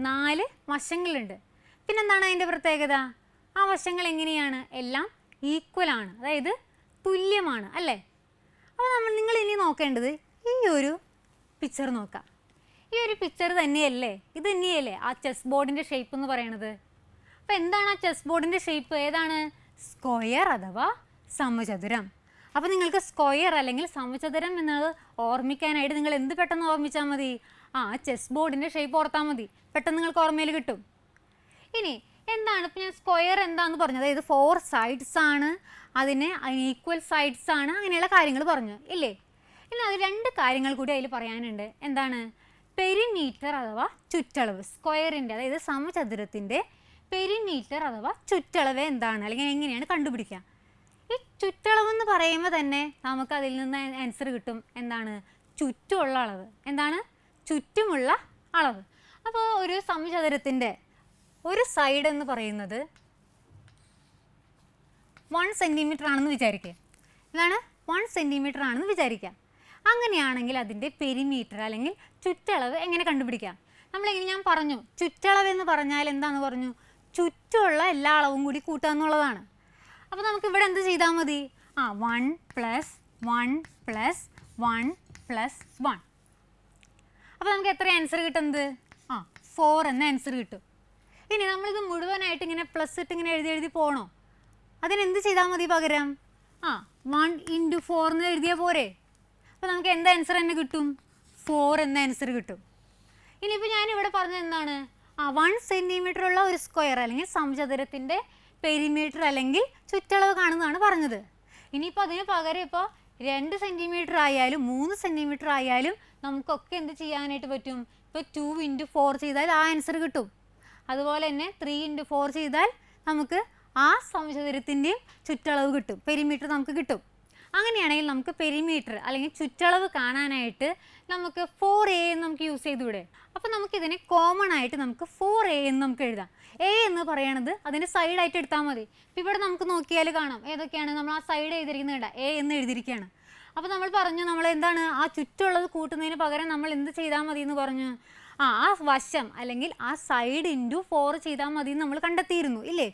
4 വശങ്ങളുണ്ട്. പിന്നെന്താണ് അതിൻ്റെ പ്രത്യേകത? ആ വശങ്ങൾ എങ്ങനെയാണ്? എല്ലാം ഈക്വലാണ്, അതായത് തുല്യമാണ് അല്ലേ? അപ്പോൾ നിങ്ങൾ ഇനി നോക്കേണ്ടത് ഈ ഒരു പിക്ചർ നോക്കാം. ഈ ഒരു പിക്ചർ തന്നെയല്ലേ, ഇത് തന്നെയല്ലേ ആ ചെസ് ബോർഡിൻ്റെ ഷേപ്പ് എന്ന് പറയണത്? അപ്പോൾ എന്താണ് ആ ചെസ് ബോർഡിൻ്റെ ഷേപ്പ്? ഏതാണ്? സ്ക്വയർ അഥവാ സമചതുരം. അപ്പോൾ നിങ്ങൾക്ക് സ്ക്വയർ അല്ലെങ്കിൽ സമചതുരം എന്നത് ഓർമ്മിക്കാനായിട്ട് നിങ്ങൾ എന്ത് പെട്ടെന്ന് ഓർമ്മിച്ചാൽ മതി? ചെസ് ബോർഡിൻ്റെ ഷേപ്പ് ഓർത്താൽ മതി. പെട്ടെന്ന് നിങ്ങൾക്ക് ഓർമ്മയിൽ കിട്ടും. ഇനി എന്താണ് ഇപ്പം ഞാൻ സ്ക്വയർ എന്താണെന്ന് പറഞ്ഞത്? അതായത് 4 സൈഡ്സ് ആണ്, അതിന് ഈക്വൽ സൈഡ്സ് ആണ്, അങ്ങനെയുള്ള കാര്യങ്ങൾ പറഞ്ഞു ഇല്ലേ? ഇനി അത് 2 കാര്യങ്ങൾ കൂടി അതിൽ പറയാനുണ്ട്. എന്താണ്? പെരിമീറ്റർ അഥവാ ചുറ്റളവ്. സ്ക്വയറിൻ്റെ അതായത് സമചതുരത്തിൻ്റെ പെരിമീറ്റർ അഥവാ ചുറ്റളവ് എന്താണ്, അല്ലെങ്കിൽ എങ്ങനെയാണ് കണ്ടുപിടിക്കുക? ഈ ചുറ്റളവ് എന്ന് പറയുമ്പോൾ തന്നെ നമുക്ക് അതിൽ നിന്ന് ആൻസർ കിട്ടും. എന്താണ്? ചുറ്റുമുള്ള അളവ്. എന്താണ്? ചുറ്റുമുള്ള അളവ്. അപ്പോൾ ഒരു സമചതുരത്തിൻ്റെ ഒരു സൈഡ് എന്ന് പറയുന്നത് 1 സെൻറ്റിമീറ്റർ ആണെന്ന് വിചാരിക്കുക. എന്താണ്? 1 സെൻറ്റിമീറ്റർ ആണെന്ന് വിചാരിക്കുക. അങ്ങനെയാണെങ്കിൽ അതിൻ്റെ പെരിമീറ്റർ അല്ലെങ്കിൽ ചുറ്റളവ് എങ്ങനെ കണ്ടുപിടിക്കാം? നമ്മളെങ്ങനെ? ഞാൻ പറഞ്ഞു ചുറ്റളവ് എന്ന് പറഞ്ഞാൽ എന്താണെന്ന് പറഞ്ഞു? ചുറ്റുമുള്ള എല്ലാ അളവും കൂടി കൂട്ടുക എന്നുള്ളതാണ്. അപ്പോൾ നമുക്ക് ഇവിടെ എന്ത് ചെയ്താൽ മതി? 1 + 1 + 1 + 1. അപ്പോൾ നമുക്ക് എത്ര ആൻസർ കിട്ടുന്നത്? 4 എന്ന ആൻസർ കിട്ടും. ഇനി നമ്മളിത് മുഴുവനായിട്ട് ഇങ്ങനെ പ്ലസ് ഇട്ട് ഇങ്ങനെ എഴുതി പോകണോ? അതിനെന്ത് ചെയ്താൽ മതി പകരം? 1 × 4 എന്ന് എഴുതിയാൽ പോരെ? അപ്പോൾ നമുക്ക് എന്ത് ആൻസർ തന്നെ കിട്ടും? 4 എന്ന ആൻസർ കിട്ടും. ഇനിയിപ്പോൾ ഞാനിവിടെ പറഞ്ഞത് എന്താണ്? 1 സെൻറ്റിമീറ്റർ ഉള്ള ഒരു സ്ക്വയർ അല്ലെങ്കിൽ സമചതുരത്തിൻ്റെ പെരിമീറ്റർ അല്ലെങ്കിൽ ചുറ്റളവ് കാണുന്നതാണ് പറഞ്ഞത്. ഇനിയിപ്പോൾ അതിന് പകരം ഇപ്പോൾ 2 സെൻറ്റിമീറ്റർ ആയാലും 3 സെൻറ്റിമീറ്റർ ആയാലും നമുക്കൊക്കെ എന്ത് ചെയ്യാനായിട്ട് പറ്റും? ഇപ്പോൾ 2 × 4 ചെയ്താൽ ആ ആൻസർ കിട്ടും. അതുപോലെ തന്നെ 3 × 4 ചെയ്താൽ നമുക്ക് ആ സമചതുരത്തിൻ്റെയും ചുറ്റളവ് കിട്ടും, പെരിമീറ്റർ നമുക്ക് കിട്ടും. അങ്ങനെയാണെങ്കിൽ നമുക്ക് പെരിമീറ്റർ അല്ലെങ്കിൽ ചുറ്റളവ് കാണാനായിട്ട് നമുക്ക് 4a എന്ന് നമുക്ക് യൂസ് ചെയ്തുകൂടെ? അപ്പോൾ നമുക്കിതിനെ കോമൺ ആയിട്ട് നമുക്ക് 4a എന്ന് നമുക്ക് എഴുതാം. a എന്ന് പറയണത് അതിൻ്റെ സൈഡായിട്ട് എടുത്താൽ മതി. ഇപ്പോൾ ഇവിടെ നമുക്ക് നോക്കിയാൽ കാണാം ഏതൊക്കെയാണ് നമ്മൾ ആ സൈഡ് എഴുതിയിരിക്കുന്നത്. a എന്ന് എഴുതിയിരിക്കുകയാണ്. അപ്പോൾ നമ്മൾ പറഞ്ഞു നമ്മൾ എന്താണ് ആ ചുറ്റുള്ളത് കൂട്ടുന്നതിന് പകരം നമ്മൾ എന്ത് ചെയ്താൽ മതി എന്ന് പറഞ്ഞു? ആ വശം അല്ലെങ്കിൽ ആ സൈഡ് × 4 ചെയ്താൽ മതി എന്ന് നമ്മൾ കണ്ടെത്തിയിരുന്നു ഇല്ലേ?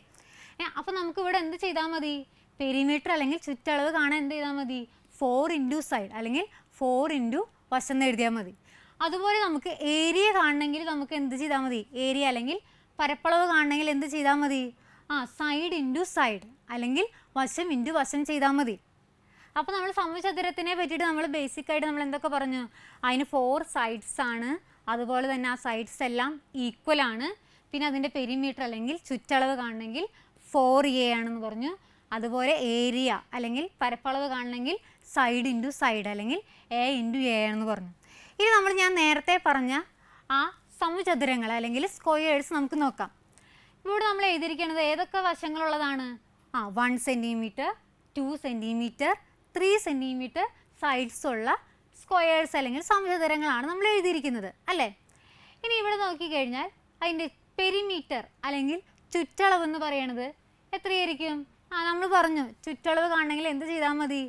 അപ്പോൾ നമുക്ക് ഇവിടെ എന്ത് ചെയ്താൽ മതി? പെരിമീറ്റർ അല്ലെങ്കിൽ ചുറ്റളവ് കാണാൻ എന്ത് ചെയ്താൽ മതി? 4 × സൈഡ് അല്ലെങ്കിൽ 4 × വശം എന്ന് എഴുതിയാൽ മതി. അതുപോലെ നമുക്ക് ഏരിയ കാണണമെങ്കിൽ നമുക്ക് എന്ത് ചെയ്താൽ മതി? ഏരിയ അല്ലെങ്കിൽ പരപ്പളവ് കാണണമെങ്കിൽ എന്ത് ചെയ്താൽ മതി? സൈഡ് × സൈഡ് അല്ലെങ്കിൽ വശം × വശം ചെയ്താൽ മതി. അപ്പോൾ നമ്മൾ സമചതുരത്തിനെ പറ്റിയിട്ട് നമ്മൾ ബേസിക്കായിട്ട് നമ്മൾ എന്തൊക്കെ പറഞ്ഞു? അതിന് 4 സൈഡ്സ് ആണ്, അതുപോലെ തന്നെ ആ സൈഡ്സ് എല്ലാം ഈക്വൽ ആണ്. പിന്നെ അതിൻ്റെ പെരിമീറ്റർ അല്ലെങ്കിൽ ചുറ്റളവ് കാണണമെങ്കിൽ 4a ആണെന്ന് പറഞ്ഞു. അതുപോലെ ഏരിയ അല്ലെങ്കിൽ പരപ്പളവ് കാണണമെങ്കിൽ സൈഡ് × സൈഡ് അല്ലെങ്കിൽ a × a ആണെന്ന് പറഞ്ഞു. ഇനി ഞാൻ നേരത്തെ പറഞ്ഞ ആ സമചതുരങ്ങൾ അല്ലെങ്കിൽ സ്ക്വയേഴ്സ് നമുക്ക് നോക്കാം. ഇവിടെ നമ്മൾ എഴുതിയിരിക്കുന്നത് ഏതൊക്കെ വശങ്ങളുള്ളതാണ്? 1 സെൻറ്റിമീറ്റർ, 2 സെൻറ്റിമീറ്റർ, 3 സെൻറ്റിമീറ്റർ സൈഡ്സ് ഉള്ള സ്ക്വയേഴ്സ് അല്ലെങ്കിൽ സമചതുരങ്ങളാണ് നമ്മൾ എഴുതിയിരിക്കുന്നത് അല്ലേ? ഇനി ഇവിടെ നോക്കിക്കഴിഞ്ഞാൽ അതിൻ്റെ പെരിമീറ്റർ അല്ലെങ്കിൽ ചുറ്റളവ് എന്ന് പറയണത് എത്രയായിരിക്കും? നമ്മൾ പറഞ്ഞു ചുറ്റളവ് കാണണമെങ്കിൽ എന്ത് ചെയ്താൽ മതി?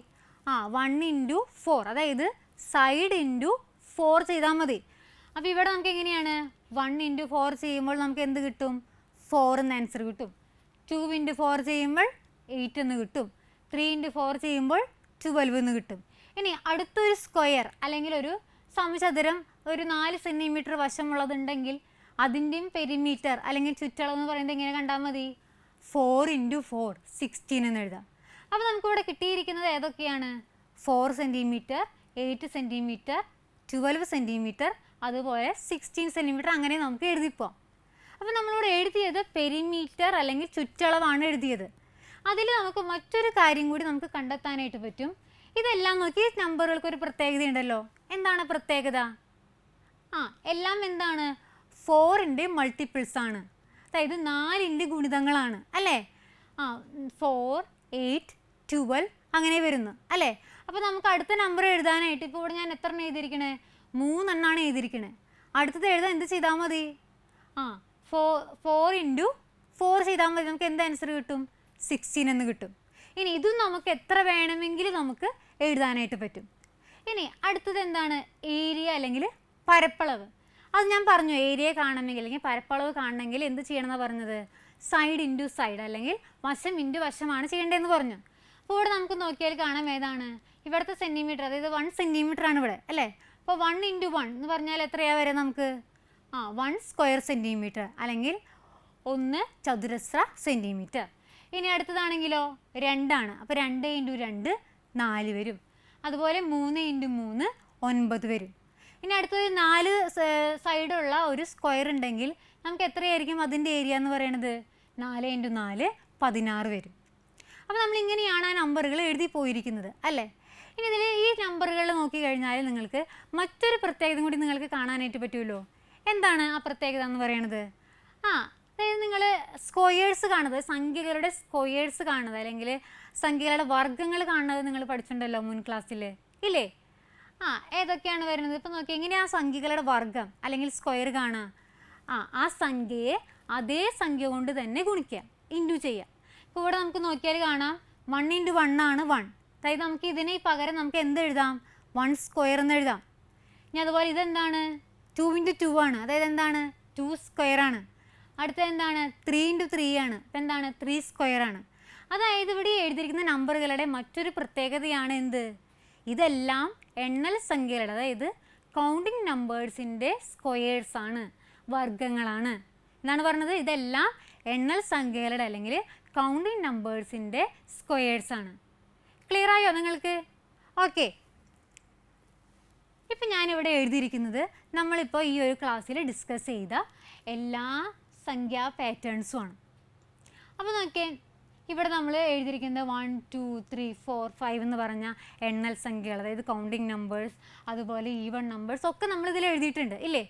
1 × 4 അതായത് സൈഡ് × 4 ചെയ്താൽ മതി. അപ്പോൾ ഇവിടെ നമുക്ക് എങ്ങനെയാണ്? 1 × 4 ചെയ്യുമ്പോൾ നമുക്ക് എന്ത് കിട്ടും? 4 എന്ന ആൻസർ കിട്ടും. 2 × 4 ചെയ്യുമ്പോൾ 8 എന്ന് കിട്ടും. 3 × 4 ചെയ്യുമ്പോൾ 12 എന്ന് കിട്ടും. ഇനി അടുത്തൊരു സ്ക്വയർ അല്ലെങ്കിൽ ഒരു സമചതുരം ഒരു 4 സെൻറ്റിമീറ്റർ വശമുള്ളതുണ്ടെങ്കിൽ അതിൻ്റെയും പെരിമീറ്റർ അല്ലെങ്കിൽ ചുറ്റളവ് എന്ന് പറയുന്നത് എങ്ങനെ കണ്ടാൽ മതി? 4 × 4 16 എന്ന് എഴുതാം. അപ്പോൾ നമുക്കിവിടെ കിട്ടിയിരിക്കുന്നത് ഏതൊക്കെയാണ്? 4 സെൻറ്റിമീറ്റർ, 8 സെൻറ്റിമീറ്റർ, 12 സെൻറ്റിമീറ്റർ, അതുപോലെ 16 സെൻറ്റിമീറ്റർ, അങ്ങനെ നമുക്ക് എഴുതിപ്പോവാം. അപ്പോൾ നമ്മളിവിടെ എഴുതിയത് പെരിമീറ്റർ അല്ലെങ്കിൽ ചുറ്റളവാണ് എഴുതിയത്. അതിൽ നമുക്ക് മറ്റൊരു കാര്യം കൂടി നമുക്ക് കണ്ടെത്താനായിട്ട് പറ്റും. ഇതെല്ലാം നോക്കി നമ്പറുകൾക്കൊരു പ്രത്യേകത ഉണ്ടല്ലോ. എന്താണ് പ്രത്യേകത? എല്ലാം എന്താണ്? 4ൻ്റെ മൾട്ടിപ്പിൾസ് ആണ്. അതായത് 4ൻ്റെ ഗുണിതങ്ങളാണ് അല്ലേ? 4, 8, 12 അങ്ങനെ വരുന്നു അല്ലേ? അപ്പോൾ നമുക്ക് അടുത്ത നമ്പർ എഴുതാനായിട്ട് ഇപ്പോൾ ഇവിടെ ഞാൻ എത്ര എണ്ണം എഴുതിയിരിക്കണേ? 3 എണ്ണമാണ് എഴുതിയിരിക്കണേ. അടുത്തത് എഴുതാൻ എന്ത് ചെയ്താൽ മതി? 4 × 4 ചെയ്താൽ മതി. നമുക്ക് എന്ത് ആൻസർ കിട്ടും? 16 എന്ന് കിട്ടും. ഇനി ഇതും നമുക്ക് എത്ര വേണമെങ്കിലും നമുക്ക് എഴുതാനായിട്ട് പറ്റും. ഇനി അടുത്തത് എന്താണ്? ഏരിയ അല്ലെങ്കിൽ പരപ്പളവ്. അത് ഞാൻ പറഞ്ഞു, ഏരിയ കാണണമെങ്കിൽ അല്ലെങ്കിൽ പരപ്പളവ് കാണണമെങ്കിൽ എന്ത് ചെയ്യണമെന്നാണ് പറഞ്ഞത്? സൈഡ് ഇൻറ്റു സൈഡ് അല്ലെങ്കിൽ വശം ഇൻറ്റു വശമാണ് ചെയ്യേണ്ടതെന്ന് പറഞ്ഞു. അപ്പോൾ ഇവിടെ നമുക്ക് നോക്കിയാൽ കാണാം ഏതാണ് ഇവിടുത്തെ സെൻറ്റിമീറ്റർ, അതായത് 1 സെൻറ്റിമീറ്റർ ആണ് ഇവിടെ അല്ലേ? അപ്പോൾ 1 × 1 എന്ന് പറഞ്ഞാൽ എത്രയാണ് വരെ നമുക്ക്? 1 സ്ക്വയർ സെൻറ്റിമീറ്റർ അല്ലെങ്കിൽ 1 ചതുരശ്ര സെൻറ്റിമീറ്റർ. ഇനി അടുത്തതാണെങ്കിലോ 2 ആണ്. അപ്പോൾ 2 × 2 4 വരും. അതുപോലെ 3 × 3 9 വരും. ഇനി അടുത്തത് 4 സൈഡുള്ള ഒരു സ്ക്വയർ ഉണ്ടെങ്കിൽ നമുക്ക് എത്രയായിരിക്കും അതിൻ്റെ ഏരിയ എന്ന് പറയുന്നത്? 4 × 4 16 വരും. അപ്പോൾ നമ്മളിങ്ങനെയാണ് ആ നമ്പറുകൾ എഴുതി പോയിരിക്കുന്നത് അല്ലേ? ഇനി ഇതിൽ ഈ നമ്പറുകൾ നോക്കിക്കഴിഞ്ഞാൽ നിങ്ങൾക്ക് മറ്റൊരു പ്രത്യേകത കൂടി നിങ്ങൾക്ക് കാണാനായിട്ട് പറ്റുമല്ലോ. എന്താണ് ആ പ്രത്യേകത എന്ന് പറയുന്നത്? അതായത് നിങ്ങൾ സ്ക്വയേഴ്സ് കാണുന്നത്, സംഖ്യകളുടെ സ്ക്വയേഴ്സ് കാണുന്നത് അല്ലെങ്കിൽ സംഖ്യകളുടെ വർഗ്ഗങ്ങൾ കാണുന്നത് നിങ്ങൾ പഠിച്ചിട്ടുണ്ടല്ലോ മുൻ ക്ലാസ്സിൽ ഇല്ലേ? ഏതൊക്കെയാണ് വരുന്നത്? ഇപ്പോൾ നോക്കി എങ്ങനെ ആ സംഖ്യകളുടെ വർഗ്ഗം അല്ലെങ്കിൽ സ്ക്വയർ കാണുക? ആ സംഖ്യയെ അതേ സംഖ്യ കൊണ്ട് തന്നെ ഗുണിക്കുക, ഇൻറ്റു ചെയ്യുക. ഇപ്പോൾ ഇവിടെ നമുക്ക് നോക്കിയാൽ കാണാം 1 × 1 ആണ് 1. അതായത് നമുക്ക് ഇതിന് പകരം നമുക്ക് എന്ത് എഴുതാം? 1 സ്ക്വയർ എന്ന് എഴുതാം. ഇനി അതുപോലെ ഇതെന്താണ്? 2 × 2 ആണ്. അതായത് എന്താണ്? 2 സ്ക്വയർ ആണ്. അടുത്തത് എന്താണ്? 3 × 3 ആണ്. അപ്പോൾ എന്താണ്? 3 സ്ക്വയർ ആണ്. അതായത് ഇവിടെ എഴുതിയിരിക്കുന്ന നമ്പറുകളുടെ മറ്റൊരു പ്രത്യേകതയാണ് എന്ത്? ഇതെല്ലാം എണ്ണൽ സംഖ്യകളുടെ, അതായത് കൗണ്ടിങ് നമ്പേഴ്സിൻ്റെ സ്ക്വയേഴ്സ് ആണ്, വർഗ്ഗങ്ങളാണ്. എന്താണ് പറഞ്ഞത്? ഇതെല്ലാം എണ്ണൽ സംഖ്യകളുടെ അല്ലെങ്കിൽ കൗണ്ടിങ് നമ്പേഴ്സിൻ്റെ സ്ക്വയേഴ്സ് ആണ്. ക്ലിയർ ആയോ നിങ്ങൾക്ക്? ഓക്കെ. ഇപ്പം ഞാനിവിടെ എഴുതിയിരിക്കുന്നത് നമ്മളിപ്പോൾ ഈ ഒരു ക്ലാസ്സിൽ ഡിസ്കസ് ചെയ്ത എല്ലാ സംഖ്യാ പാറ്റേൺസും ആണ്. അപ്പോൾ നോക്കിയേ, ഇവിടെ നമ്മൾ എഴുതിയിരിക്കുന്നത് 1, 2, 3, 4, 5 എന്ന് പറഞ്ഞ എണ്ണൽ സംഖ്യകൾ, അതായത് കൗണ്ടിങ് നമ്പേഴ്സ്, അതുപോലെ ഈവൺ നമ്പേഴ്സ് ഒക്കെ നമ്മളിതിൽ എഴുതിയിട്ടുണ്ട് ഇല്ലേ?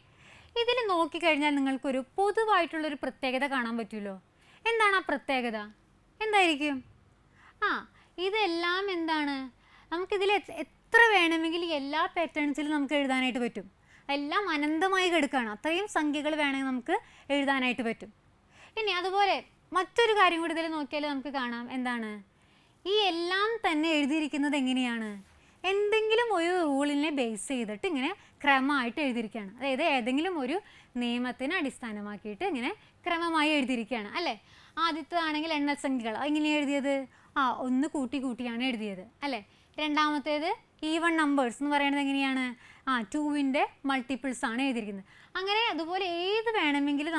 ഇതിൽ നോക്കിക്കഴിഞ്ഞാൽ നിങ്ങൾക്കൊരു പൊതുവായിട്ടുള്ളൊരു പ്രത്യേകത കാണാൻ പറ്റുമല്ലോ. എന്താണ് ആ പ്രത്യേകത? എന്തായിരിക്കും? ഇതെല്ലാം എന്താണ്? നമുക്കിതിൽ എത്ര വേണമെങ്കിൽ എല്ലാ പാറ്റേൺസിലും നമുക്ക് എഴുതാനായിട്ട് പറ്റും. എല്ലാം അനന്തമായി കിടക്കുകയാണ്. അത്രയും സംഖ്യകൾ വേണമെങ്കിൽ നമുക്ക് എഴുതാനായിട്ട് പറ്റും. ഇനി അതുപോലെ മറ്റൊരു കാര്യം കൂടി ഇതിൽ നോക്കിയാൽ നമുക്ക് കാണാം. എന്താണ്? ഈ എല്ലാം തന്നെ എഴുതിയിരിക്കുന്നത് എങ്ങനെയാണ്? എന്തെങ്കിലും ഒരു റൂളിനെ ബേസ് ചെയ്തിട്ട് ഇങ്ങനെ ക്രമമായിട്ട് എഴുതിയിരിക്കുകയാണ്. അതായത് ഏതെങ്കിലും ഒരു നിയമത്തിനെ അടിസ്ഥാനമാക്കിയിട്ട് ഇങ്ങനെ ക്രമമായി എഴുതിയിരിക്കുകയാണ് അല്ലേ? ആദ്യത്തേതാണെങ്കിൽ എണ്ണൽ സംഖ്യകൾ എങ്ങനെയാണ് എഴുതിയത്? 1 കൂട്ടി കൂട്ടിയാണ് എഴുതിയത് അല്ലേ? രണ്ടാമത്തേത് ഈവൺ നമ്പേഴ്സ് എന്ന് പറയുന്നത് എങ്ങനെയാണ്? 2ൻ്റെ മൾട്ടിപ്പിൾസ് ആണ് എഴുതിയിരിക്കുന്നത്. അങ്ങനെ അതുപോലെ ഏത് വേണമെങ്കിലും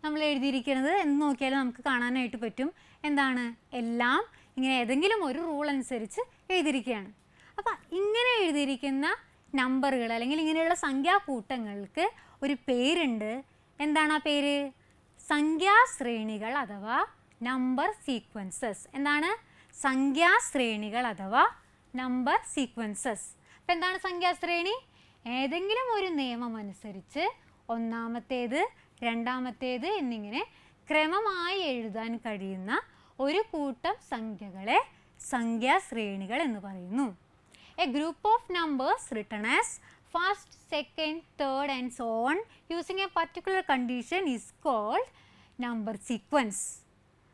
നമ്മൾ എഴുതിയിരിക്കുന്നത് എന്ന് നോക്കിയാൽ നമുക്ക് കാണാനായിട്ട് പറ്റും. എന്താണ്? എല്ലാം ഇങ്ങനെ ഏതെങ്കിലും ഒരു റൂൾ അനുസരിച്ച് എഴുതിയിരിക്കുകയാണ്. അപ്പം ഇങ്ങനെ എഴുതിയിരിക്കുന്ന നമ്പറുകൾ അല്ലെങ്കിൽ ഇങ്ങനെയുള്ള സംഖ്യാകൂട്ടങ്ങൾക്ക് ഒരു പേരുണ്ട്. എന്താണ് ആ പേര്? സംഖ്യാശ്രേണികൾ അഥവാ നമ്പർ സീക്വൻസസ്. എന്താണ്? സംഖ്യാശ്രേണികൾ അഥവാ നമ്പർ സീക്വൻസസ്. അപ്പം എന്താണ് സംഖ്യാശ്രേണി? ഏതെങ്കിലും ഒരു നിയമം അനുസരിച്ച് ഒന്നാമത്തേത്, രണ്ടാമത്തേത് എന്നിങ്ങനെ ക്രമമായി എഴുതാൻ കഴിയുന്ന ഒരു കൂട്ടം സംഖ്യകളെ സംഖ്യാശ്രേണികൾ എന്ന് പറയുന്നു. A group of numbers written as first, second, third and so on using a particular condition is called number sequence.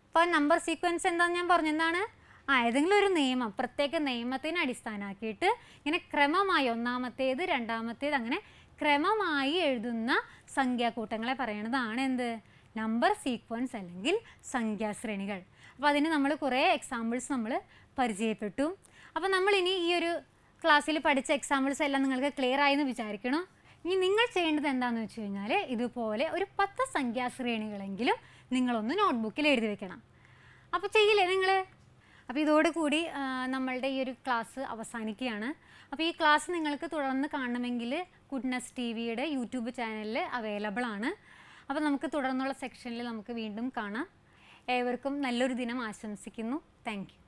അപ്പോൾ നമ്പർ സീക്വൻസ് എന്താണെന്ന് ഞാൻ പറഞ്ഞു. എന്താണ്? ഏതെങ്കിലും ഒരു നിയമം, പ്രത്യേക നിയമത്തിനെ അടിസ്ഥാനമാക്കിയിട്ട് ഇങ്ങനെ ക്രമമായി ഒന്നാമത്തേത്, രണ്ടാമത്തേത് അങ്ങനെ ക്രമമായി എഴുതുന്ന സംഖ്യാകൂട്ടങ്ങളെ പറയുന്നതാണ് എന്ത്? നമ്പർ സീക്വൻസ് അല്ലെങ്കിൽ സംഖ്യാശ്രേണികൾ. അപ്പോൾ അതിന് നമ്മൾ കുറേ എക്സാമ്പിൾസ് നമ്മൾ പരിചയപ്പെട്ടു. അപ്പോൾ നമ്മളിനി ഈ ഒരു ക്ലാസ്സിൽ പഠിച്ച എക്സാമ്പിൾസ് എല്ലാം നിങ്ങൾക്ക് ക്ലിയർ ആയെന്ന് വിചാരിക്കണം. ഇനി നിങ്ങൾ ചെയ്യേണ്ടത് എന്താണെന്ന് വെച്ച് കഴിഞ്ഞാൽ ഇതുപോലെ ഒരു 10 സംഖ്യാശ്രേണികളെങ്കിലും നിങ്ങളൊന്ന് നോട്ട്ബുക്കിൽ എഴുതി വെക്കണം. അപ്പോൾ ചെയ്യില്ലേ നിങ്ങൾ? അപ്പോൾ ഇതോടുകൂടി നമ്മളുടെ ഈ ഒരു ക്ലാസ് അവസാനിക്കുകയാണ്. അപ്പോൾ ഈ ക്ലാസ് നിങ്ങൾക്ക് തുടർന്ന് കാണണമെങ്കിൽ ഗുഡ്നെസ് ടി വിയുടെ യൂട്യൂബ് ചാനലിൽ അവൈലബിൾ ആണ്. അപ്പോൾ നമുക്ക് തുടർന്നുള്ള സെക്ഷനിൽ നമുക്ക് വീണ്ടും കാണാം. ഏവർക്കും നല്ലൊരു ദിനം ആശംസിക്കുന്നു. Thank you.